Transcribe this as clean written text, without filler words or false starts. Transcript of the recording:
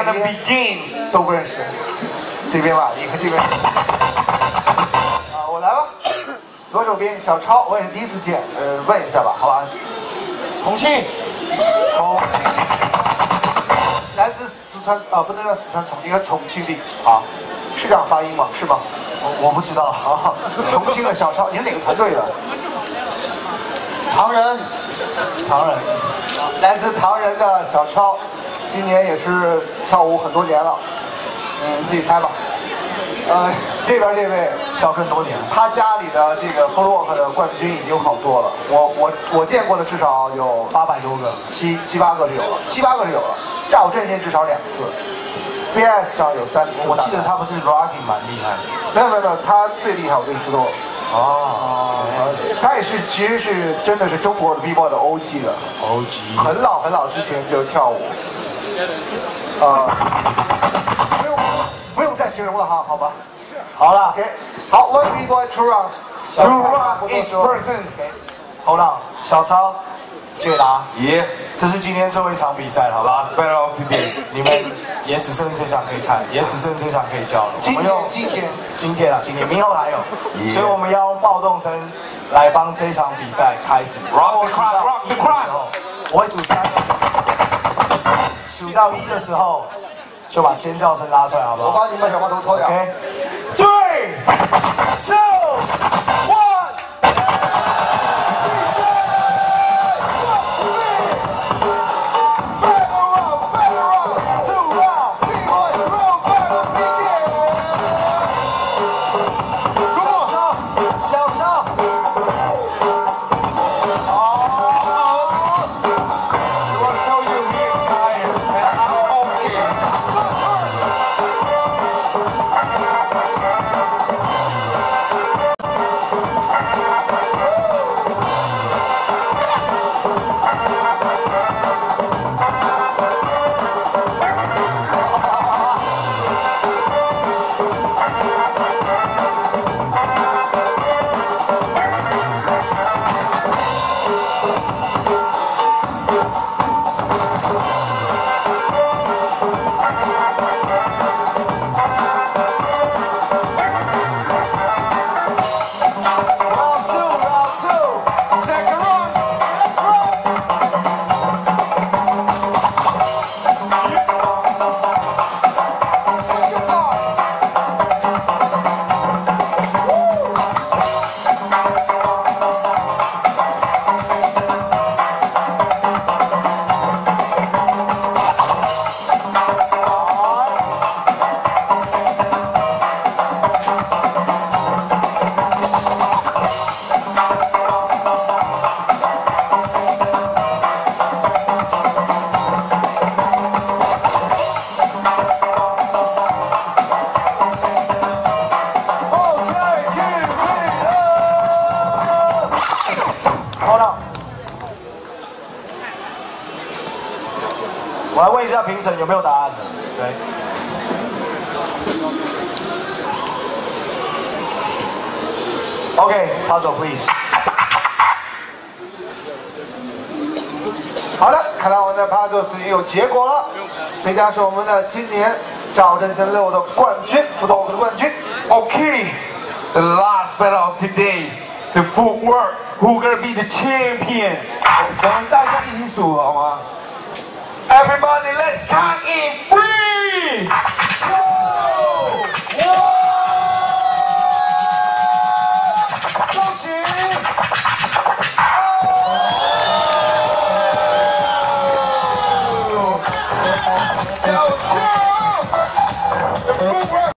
gonna begin 都不认识。这边吧，你看这边。啊，我来吧。左手边小超，我也是第一次见，问一下吧，好吧？重庆，来自四川啊，不能叫四川重庆，应该重庆的啊，是这样发音吗？是吗？我不知道啊。重庆的小超，你是哪个团队的？唐人，来自唐人的小超，今年也是跳舞很多年了，你自己猜吧。这边这位跳更多年，他家里的这个 Flock 的冠军已经有好多了，我见过的至少有800多个，7、8个就有了，7、8个就有了。赵振先至少2次 ，VS 上有3次。我记得他不是 Rocking 蛮厉害的，没有，他最厉害，我跟你说过。他也是，其实是真的是中国的 B-boy 的 OG 的 ，OG， 很老之前就跳舞，不用再形容了哈，好吧？好了 ，OK， 好 ，One B-boy two rounds， ，2 round each person。好了，小超，解答， Yeah， 这是今天最后一场比赛了，好吧 last battle of today。你们也只剩这场可以看，也只剩这场可以叫了。今天，明后还有，所以我们要用暴动声来帮这场比赛开始。 Rock the crowd, rock the crowd。我会数3个，数到1的时候就把尖叫声拉出来，好不好？我帮你把小毛头脱掉。 OK， 3、2、1。我来问一下评审有没有答案的？对。OK， puzzle please。好的，看来我们的 puzzle 已经有结果了。这将是我们的今年赵振先6的冠军，Flock的冠军。Okay, the last battle of today, the footwork. Who gonna be the champion? 我们大家一起数好吗？ Everybody, let's count in 3, 2, 1. 恭喜！小超。